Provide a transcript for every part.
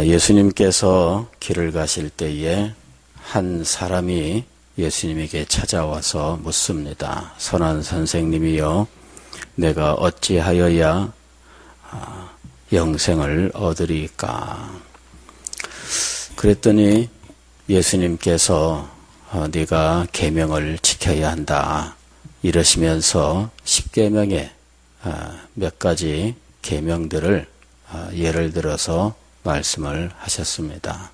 예수님께서 길을 가실 때에 한 사람이 예수님에게 찾아와서 묻습니다. 선한 선생님이여, 내가 어찌하여야 영생을 얻으리까? 그랬더니 예수님께서 네가 계명을 지켜야 한다 이러시면서 10계명의 몇 가지 계명들을 예를 들어서 말씀을 하셨습니다.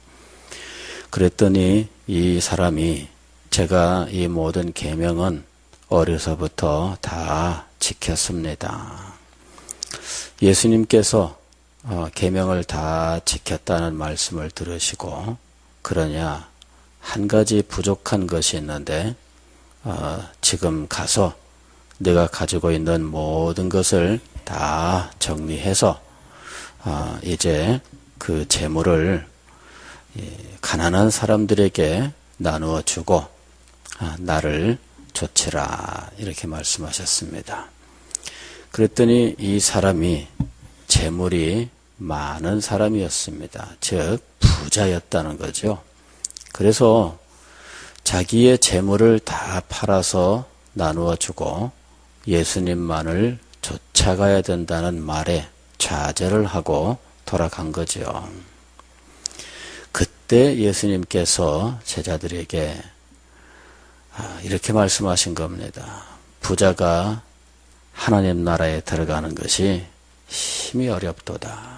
그랬더니 이 사람이 제가 이 모든 계명은 어려서부터 다 지켰습니다. 예수님께서 계명을 다 지켰다는 말씀을 들으시고, 그러냐 한 가지 부족한 것이 있는데 지금 가서 네가 가지고 있는 모든 것을 다 정리해서 이제 그 재물을 가난한 사람들에게 나누어 주고 나를 좇으라 이렇게 말씀하셨습니다. 그랬더니 이 사람이 재물이 많은 사람이었습니다. 즉 부자였다는 거죠. 그래서 자기의 재물을 다 팔아서 나누어 주고 예수님만을 쫓아가야 된다는 말에 좌절을 하고 돌아간 거죠. 그때 예수님께서 제자들에게 이렇게 말씀하신 겁니다. 부자가 하나님 나라에 들어가는 것이 심히 어렵도다.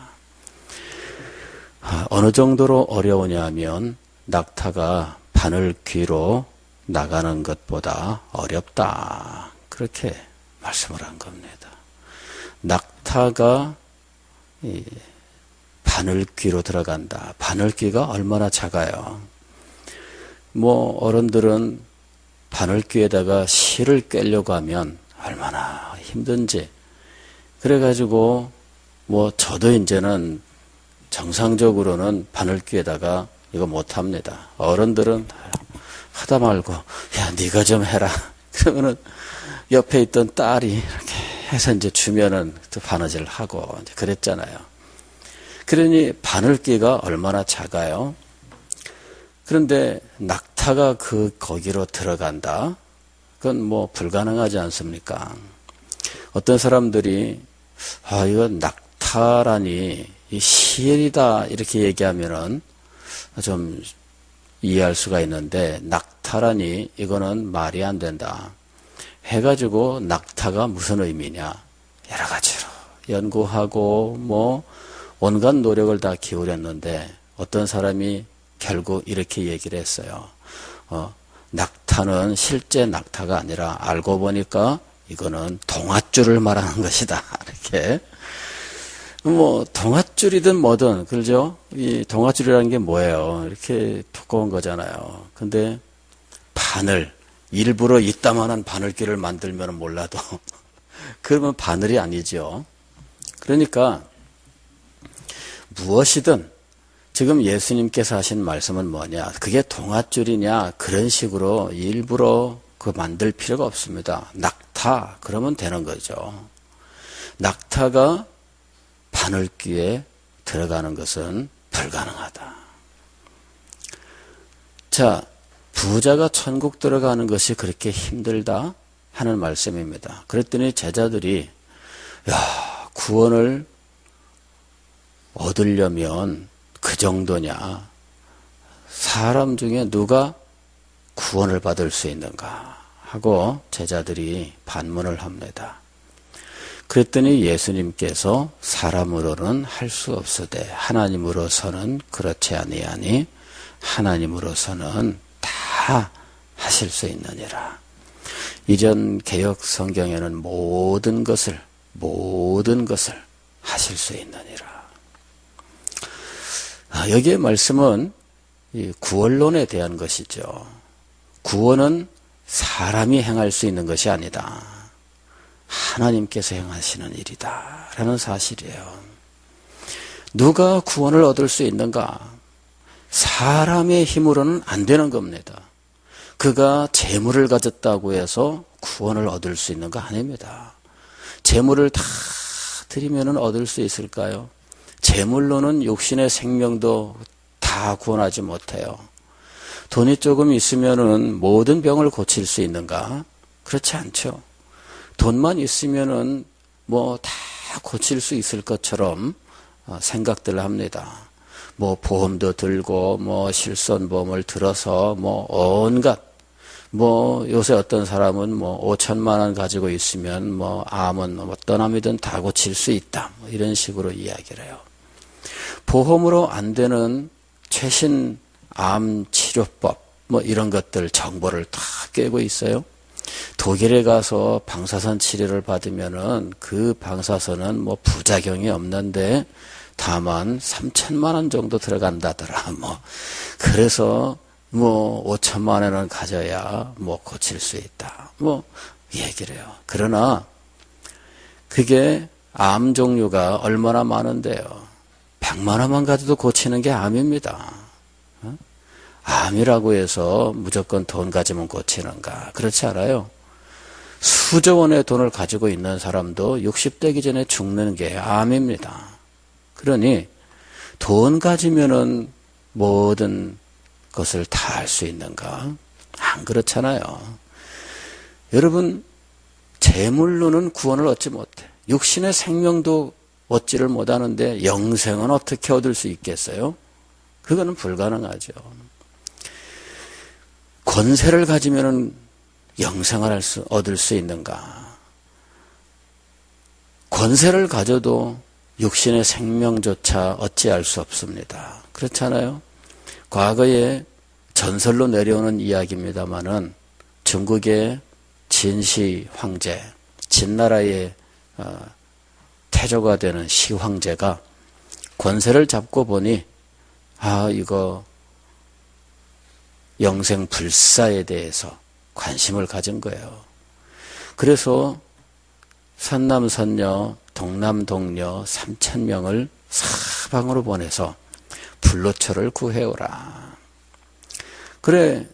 어느 정도로 어려우냐 하면 낙타가 바늘귀로 나가는 것보다 어렵다. 그렇게 말씀을 한 겁니다. 낙타가 바늘귀로 들어간다. 바늘귀가 얼마나 작아요. 어른들은 바늘귀에다가 실을 꿰려고 하면 얼마나 힘든지. 그래가지고 저도 이제는 정상적으로는 바늘귀에다가 이거 못합니다. 어른들은 하다 말고 야 네가 좀 해라. 그러면은 옆에 있던 딸이 이렇게 해서 이제 주면은 또 바느질을 하고 이제 그랬잖아요. 그러니 바늘귀가 얼마나 작아요. 그런데 낙타가 거기로 들어간다? 그건 불가능하지 않습니까? 어떤 사람들이 이거 낙타라니 이 실이다 이렇게 얘기하면은 좀 이해할 수가 있는데, 낙타라니 이거는 말이 안 된다 해가지고 낙타가 무슨 의미냐 여러 가지로 연구하고 온갖 노력을 다 기울였는데 어떤 사람이 결국 이렇게 얘기를 했어요. 낙타는 실제 낙타가 아니라 알고 보니까 이거는 동아줄을 말하는 것이다. 이렇게. 동아줄이든 뭐든, 그렇죠? 이 동아줄이라는 게 뭐예요? 이렇게 두꺼운 거잖아요. 근데 바늘, 일부러 이따만한 바늘귀를 만들면 몰라도, 그러면 바늘이 아니죠. 그러니까, 무엇이든, 지금 예수님께서 하신 말씀은 뭐냐? 그게 동아줄이냐? 그런 식으로 일부러 만들 필요가 없습니다. 낙타, 그러면 되는 거죠. 낙타가 바늘귀에 들어가는 것은 불가능하다. 자, 부자가 천국 들어가는 것이 그렇게 힘들다 하는 말씀입니다. 그랬더니 제자들이 구원을 얻으려면 그 정도냐? 사람 중에 누가 구원을 받을 수 있는가? 하고 제자들이 반문을 합니다. 그랬더니 예수님께서 사람으로는 할 수 없으되 하나님으로서는 그렇지 아니하니 하나님으로서는 다 하실 수 있느니라. 이전 개역 성경에는 모든 것을 하실 수 있느니라. 여기에 말씀은 이 구원론에 대한 것이죠. 구원은 사람이 행할 수 있는 것이 아니다. 하나님께서 행하시는 일이다 라는 사실이에요. 누가 구원을 얻을 수 있는가? 사람의 힘으로는 안 되는 겁니다. 그가 재물을 가졌다고 해서 구원을 얻을 수 있는 거 아닙니다. 재물을 다 드리면 얻을 수 있을까요? 재물로는 육신의 생명도 다 구원하지 못해요. 돈이 조금 있으면은 모든 병을 고칠 수 있는가? 그렇지 않죠. 돈만 있으면은 뭐 다 고칠 수 있을 것처럼 생각들 합니다. 뭐 보험도 들고 뭐 실손보험을 들어서 뭐 온갖 뭐 요새 어떤 사람은 뭐 5천만 원 가지고 있으면 뭐 암은 어떤 암이든 다 고칠 수 있다. 뭐 이런 식으로 이야기를 해요. 보험으로 안 되는 최신 암 치료법 뭐 이런 것들 정보를 다 꿰고 있어요. 독일에 가서 방사선 치료를 받으면은 그 방사선은 뭐 부작용이 없는데 다만 3천만 원 정도 들어간다더라. 뭐 그래서 뭐 5천만 원은 가져야 뭐 고칠 수 있다. 뭐 얘기를 해요. 그러나 그게 암 종류가 얼마나 많은데요. 100만 원만 가져도 고치는 게 암입니다. 암이라고 해서 무조건 돈 가지면 고치는가? 그렇지 않아요. 수조 원의 돈을 가지고 있는 사람도 60대기 전에 죽는 게 암입니다. 그러니 돈 가지면은 모든 것을 다 할 수 있는가? 안 그렇잖아요. 여러분, 재물로는 구원을 얻지 못해. 육신의 생명도 얻지를 못하는데 영생은 어떻게 얻을 수 있겠어요? 그거는 불가능하죠. 권세를 가지면은 영생을 얻을 수 있는가? 권세를 가져도 육신의 생명조차 어찌할 수 없습니다. 그렇잖아요. 과거에 전설로 내려오는 이야기입니다마는 중국의 진시 황제, 진나라의 태조가 되는 시 황제가 권세를 잡고 보니 이거 영생 불사에 대해서 관심을 가진 거예요. 그래서 선남선녀, 동남동녀 3,000명을 사방으로 보내서 불로초를 구해오라. 그래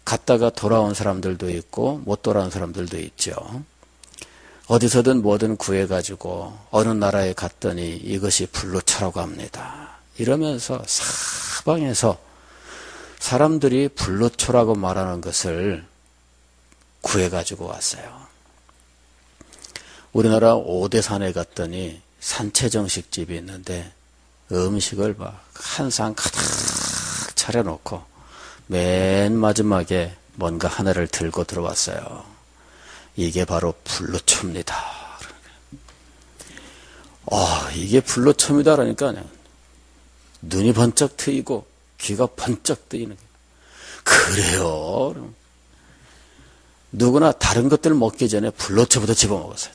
갔다가 돌아온 사람들도 있고 못 돌아온 사람들도 있죠. 어디서든 뭐든 구해가지고 어느 나라에 갔더니 이것이 불로초라고 합니다. 이러면서 사방에서 사람들이 불로초라고 말하는 것을 구해가지고 왔어요. 우리나라 오대산에 갔더니 산채정식집이 있는데 음식을 한 상 가득 차려놓고 맨 마지막에 뭔가 하나를 들고 들어왔어요. 이게 바로 불로초입니다. 이게 불로초입니다. 그러니까 눈이 번쩍 트이고 귀가 번쩍 뜨이는 거예요. 그래요. 누구나 다른 것들을 먹기 전에 불로초부터 집어먹었어요.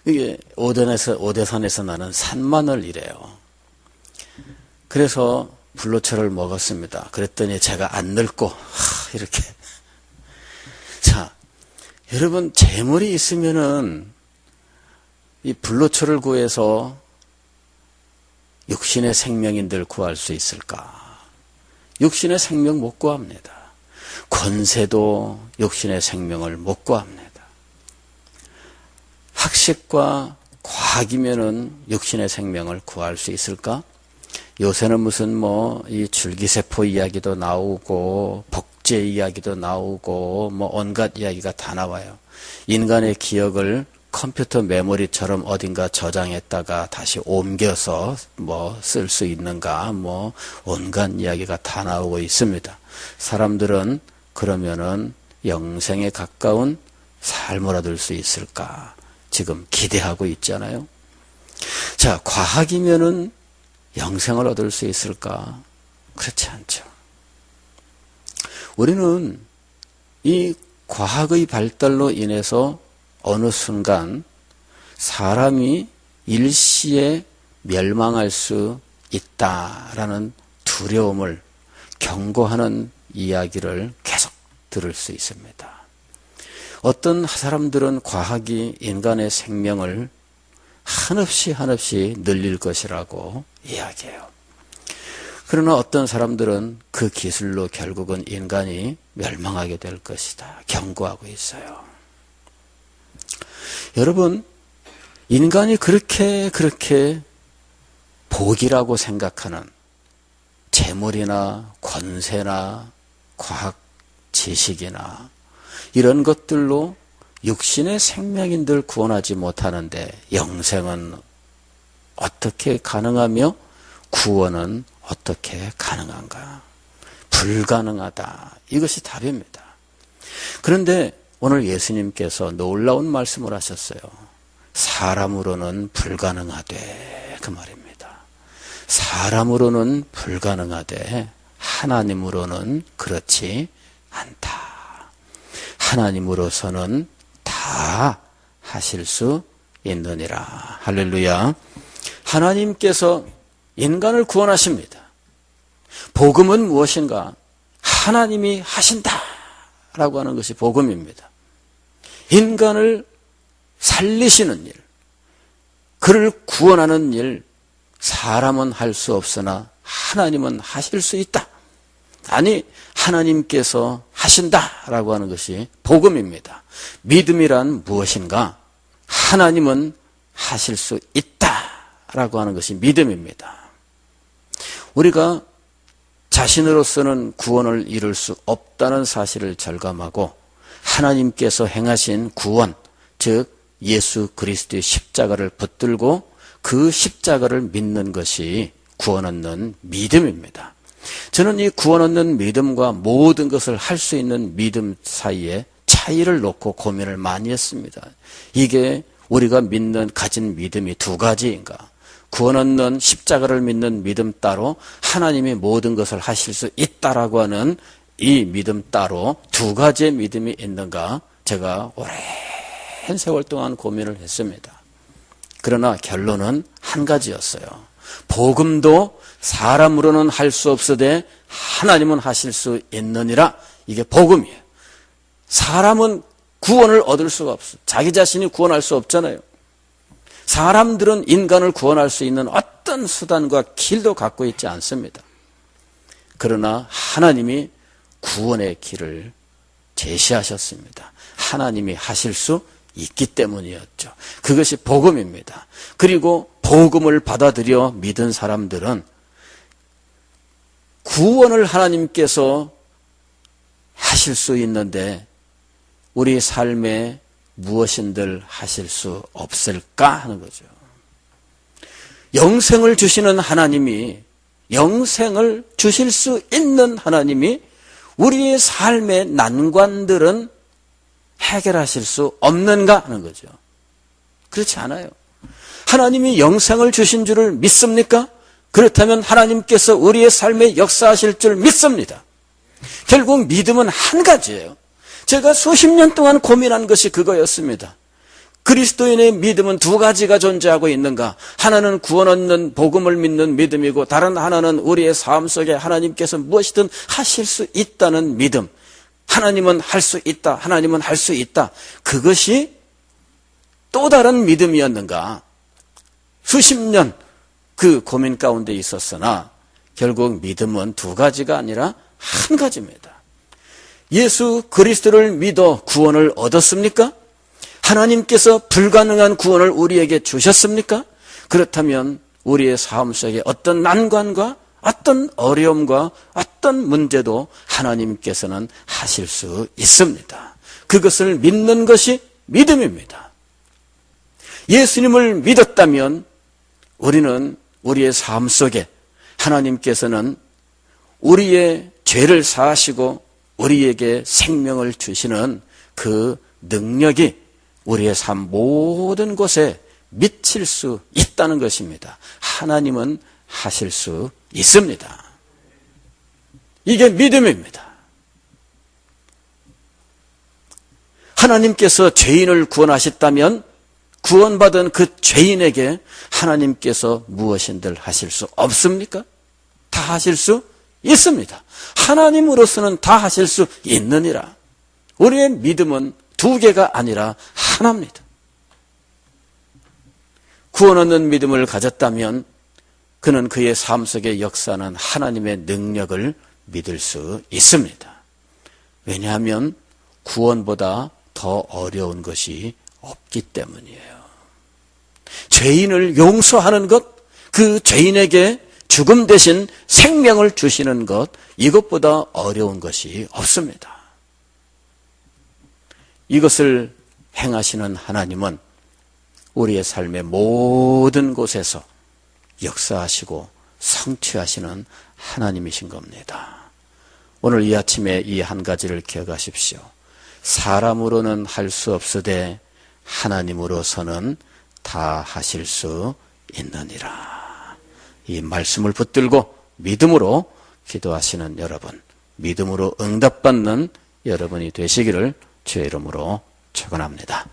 이게 오대산에서 나는 산마늘이래요. 그래서 불로초를 먹었습니다. 그랬더니 제가 안 늙고 이렇게. 자, 여러분 재물이 있으면은 이 불로초를 구해서 육신의 생명인들 구할 수 있을까? 육신의 생명 못 구합니다. 권세도 육신의 생명을 못 구합니다. 학식과 과학이면은 육신의 생명을 구할 수 있을까? 요새는 무슨 이 줄기세포 이야기도 나오고 복제 이야기도 나오고 온갖 이야기가 다 나와요. 인간의 기억을 컴퓨터 메모리처럼 어딘가 저장했다가 다시 옮겨서 쓸 수 있는가 온갖 이야기가 다 나오고 있습니다. 사람들은 그러면은 영생에 가까운 삶을 얻을 수 있을까? 지금 기대하고 있잖아요. 자, 과학이면은 영생을 얻을 수 있을까? 그렇지 않죠. 우리는 이 과학의 발달로 인해서 어느 순간 사람이 일시에 멸망할 수 있다라는 두려움을 경고하는 이야기를 계속 들을 수 있습니다. 어떤 사람들은 과학이 인간의 생명을 한없이 늘릴 것이라고 이야기해요. 그러나 어떤 사람들은 그 기술로 결국은 인간이 멸망하게 될 것이다 경고하고 있어요. 여러분, 인간이 그렇게 복이라고 생각하는 재물이나 권세나 과학 지식이나 이런 것들로 육신의 생명인들 구원하지 못하는데 영생은 어떻게 가능하며 구원은 어떻게 가능한가? 불가능하다. 이것이 답입니다. 그런데 오늘 예수님께서 놀라운 말씀을 하셨어요. 사람으로는 불가능하되, 그 말입니다. 사람으로는 불가능하되 하나님으로는 그렇지 않다. 하나님으로서는 다 하실 수 있느니라. 할렐루야. 하나님께서 인간을 구원하십니다. 복음은 무엇인가? 하나님이 하신다 라고 하는 것이 복음입니다. 인간을 살리시는 일, 그를 구원하는 일, 사람은 할 수 없으나 하나님은 하실 수 있다. 아니, 하나님께서 하신다라고 하는 것이 복음입니다. 믿음이란 무엇인가? 하나님은 하실 수 있다라고 하는 것이 믿음입니다. 우리가 자신으로서는 구원을 이룰 수 없다는 사실을 절감하고 하나님께서 행하신 구원, 즉 예수 그리스도의 십자가를 붙들고 그 십자가를 믿는 것이 구원 얻는 믿음입니다. 저는 이 구원 얻는 믿음과 모든 것을 할 수 있는 믿음 사이에 차이를 놓고 고민을 많이 했습니다. 이게 우리가 가진 믿음이 두 가지인가? 구원 얻는 십자가를 믿는 믿음 따로 하나님이 모든 것을 하실 수 있다라고 하는 이 믿음 따로 두 가지의 믿음이 있는가? 제가 오랜 세월 동안 고민을 했습니다. 그러나 결론은 한 가지였어요. 복음도 사람으로는 할 수 없으되 하나님은 하실 수 있느니라. 이게 복음이에요. 사람은 구원을 얻을 수가 없어요. 자기 자신이 구원할 수 없잖아요. 사람들은 인간을 구원할 수 있는 어떤 수단과 길도 갖고 있지 않습니다. 그러나 하나님이 구원의 길을 제시하셨습니다. 하나님이 하실 수 있기 때문이었죠. 그것이 복음입니다. 그리고 복음을 받아들여 믿은 사람들은 구원을 하나님께서 하실 수 있는데 우리 삶에 무엇인들 하실 수 없을까 하는 거죠. 영생을 주시는 하나님이, 영생을 주실 수 있는 하나님이 우리의 삶의 난관들은 해결하실 수 없는가 하는 거죠. 그렇지 않아요. 하나님이 영생을 주신 줄을 믿습니까? 그렇다면 하나님께서 우리의 삶에 역사하실 줄 믿습니다. 결국 믿음은 한 가지예요. 제가 수십 년 동안 고민한 것이 그거였습니다. 그리스도인의 믿음은 두 가지가 존재하고 있는가? 하나는 구원 얻는 복음을 믿는 믿음이고 다른 하나는 우리의 삶 속에 하나님께서 무엇이든 하실 수 있다는 믿음. 하나님은 할 수 있다. 하나님은 할 수 있다. 그것이 또 다른 믿음이었는가? 수십 년 그 고민 가운데 있었으나 결국 믿음은 두 가지가 아니라 한 가지입니다. 예수 그리스도를 믿어 구원을 얻었습니까? 하나님께서 불가능한 구원을 우리에게 주셨습니까? 그렇다면 우리의 삶 속에 어떤 난관과 어떤 어려움과 어떤 문제도 하나님께서는 하실 수 있습니다. 그것을 믿는 것이 믿음입니다. 예수님을 믿었다면 우리는 우리의 삶 속에 하나님께서는 우리의 죄를 사하시고 우리에게 생명을 주시는 그 능력이 우리의 삶 모든 곳에 미칠 수 있다는 것입니다. 하나님은 하실 수 있습니다. 이게 믿음입니다. 하나님께서 죄인을 구원하셨다면 구원받은 그 죄인에게 하나님께서 무엇인들 하실 수 없습니까? 다 하실 수 있습니다. 하나님으로서는 다 하실 수 있느니라. 우리의 믿음은 두 개가 아니라 하나입니다. 구원 얻는 믿음을 가졌다면 그는 그의 삶 속에 역사하는 하나님의 능력을 믿을 수 있습니다. 왜냐하면 구원보다 더 어려운 것이 없기 때문이에요. 죄인을 용서하는 것, 그 죄인에게 죽음 대신 생명을 주시는 것, 이것보다 어려운 것이 없습니다. 이것을 행하시는 하나님은 우리의 삶의 모든 곳에서 역사하시고 성취하시는 하나님이신 겁니다. 오늘 이 아침에 이 한 가지를 기억하십시오. 사람으로는 할 수 없으되 하나님으로서는 다 하실 수 있느니라. 이 말씀을 붙들고 믿음으로 기도하시는 여러분, 믿음으로 응답받는 여러분이 되시기를 주의 이름으로 축원합니다.